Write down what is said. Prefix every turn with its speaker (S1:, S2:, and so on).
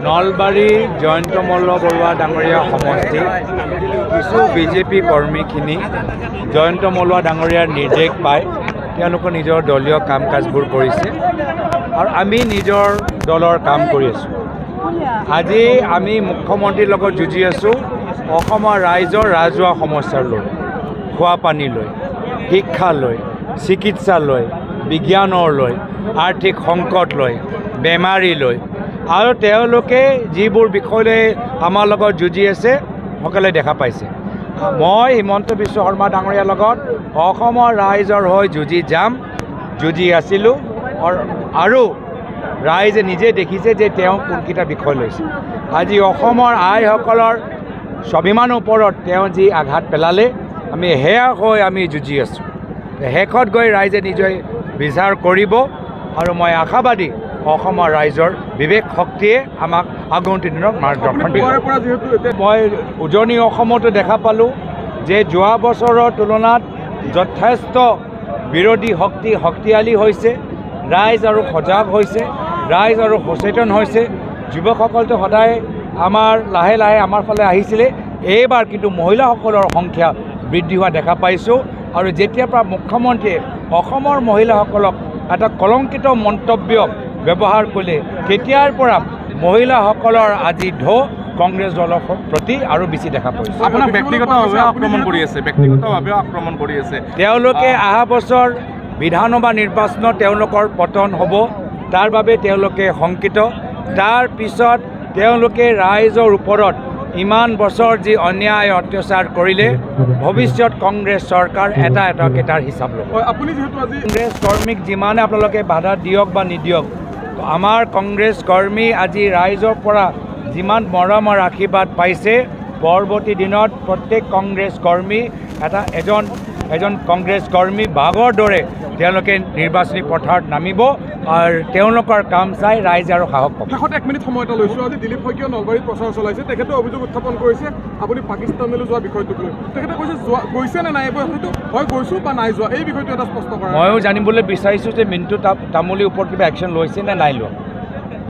S1: নলবাৰী জয়ন্ত মল্ল বৰুৱা ডাঙৰীয়া সমষ্টি কিছু বিজেপি কৰ্মীখিনি জয়ন্ত মল্ল ডাঙৰীয়াৰ নিৰ্দেশ পায় তেওঁলোকে নিজৰ দলীয় কাম কাজবোৰ কৰিছে আৰু আমি নিজৰ দলৰ কাম কৰি আছোঁ। আজি আমি মুখ্যমন্ত্ৰীৰ লগত যুঁজি আছোঁ অসমৰ ৰাইজৰ ৰাজহুৱা সমস্যাৰ লৈ, খোৱা পানী লৈ, শিক্ষা লৈ, চিকিৎসা লৈ, বিজ্ঞানৰ লৈ, আৰ্থিক সংকট লৈ, বেমাৰী লৈ আৰু তেওঁলোকে যিবোৰ বিষয়লৈ আমাৰ লগত যুঁজি আছে সকলোৱে দেখা পাইছে। মই হিমন্ত বিশ্ব শৰ্মা ডাঙৰীয়াৰ লগত অসমৰ ৰাইজৰ হৈ যুঁজি যাম, যুঁজি আছিলোঁ আৰু ৰাইজে নিজে দেখিছে যে তেওঁ কোনকেইটা বিষয় লৈছে। আজি অসমৰ আইসকলৰ স্বাভিমানৰ ওপৰত তেওঁ যি আঘাত পেলালে আমি সেয়া হৈ আমি যুঁজি আছোঁ। শেষত গৈ ৰাইজে নিজে বিচাৰ কৰিব আৰু মই আশাবাদী অসমৰ ৰাইজৰ বিবেক শক্তিয়ে আমাক আগন্তুক দিনত মাৰ্গদৰ্শন দিব। মই উজনি অসমতো দেখা পালোঁ যে যোৱা বছৰৰ তুলনাত যথেষ্ট বিৰোধী শক্তি শক্তিশালী হৈছে, ৰাইজ আৰু সজাগ হৈছে, ৰাইজ আৰু সচেতন হৈছে। যুৱকসকলটো সদায় আমাৰ লাহে লাহে আমাৰ ফালে আহিছিলে, এইবাৰ কিন্তু মহিলাসকলৰ সংখ্যা বৃদ্ধি হোৱা দেখা পাইছোঁ। আৰু যেতিয়াৰ পৰা মুখ্যমন্ত্ৰীয়ে অসমৰ মহিলাসকলক এটা কলংকিত মন্তব্য ব্যৱহাৰ কৰিলে তেতিয়াৰ পৰা মহিলাসকলৰ আজি ঢৌ কংগ্ৰেছ দলৰ প্ৰতি আৰু বেছি দেখা পাইছে।
S2: আপোনাক ব্যক্তিগতভাৱে আক্ৰমণ কৰি আছে।
S1: তেওঁলোকে অহা বছৰ বিধানসভা নিৰ্বাচনত তেওঁলোকৰ পতন হ'ব, তাৰ বাবে তেওঁলোকে শংকিত। তাৰ পিছত তেওঁলোকে ৰাইজৰ ওপৰত ইমান বছৰ যি অন্যায় অত্যাচাৰ কৰিলে ভৱিষ্যত কংগ্ৰেছ চৰকাৰ এটাকৈ তাৰ হিচাপ ল'ব।
S2: আপুনি যিহেতু আজি
S1: কংগ্ৰেছ কৰ্মীক যিমানে আপোনালোকে বাধা দিয়ক বা নিদিয়ক, আমাৰ কংগ্ৰেছ কৰ্মী আজি ৰাইজৰ পৰা যিমান মৰমৰ আশীৰ্বাদ পাইছে, পৰৱৰ্তী দিনত প্ৰত্যেক কংগ্ৰেছ কৰ্মী এজন কংগ্ৰেছ কৰ্মী বাঘৰ দৰে তেওঁলোকে নিৰ্বাচনী পথাৰত নামিব আৰু তেওঁলোকৰ কাম চাই ৰাইজে আৰু সাহস পাব।
S2: শেষত 1 মিনিট সময় এটা লৈছোঁ। আজি দিলীপ শইকীয়াই নলবাৰীত প্ৰচাৰ চলাইছে, তেখেতে অভিযোগ উত্থাপন কৰিছে আপুনি পাকিস্তানলৈ যোৱা বিষয়টোক লৈ। তেখেতে কৈছে গৈছে নে নাই, হয়তো হয় গৈছোঁ বা নাই যোৱা, এই বিষয়টো এটা স্পষ্ট কৰা।
S1: ময়ো জানিবলৈ বিচাৰিছোঁ যে মিণ্টু তামুলীৰ ওপৰত কিবা একশ্যন লৈছে নে নাই লোৱা।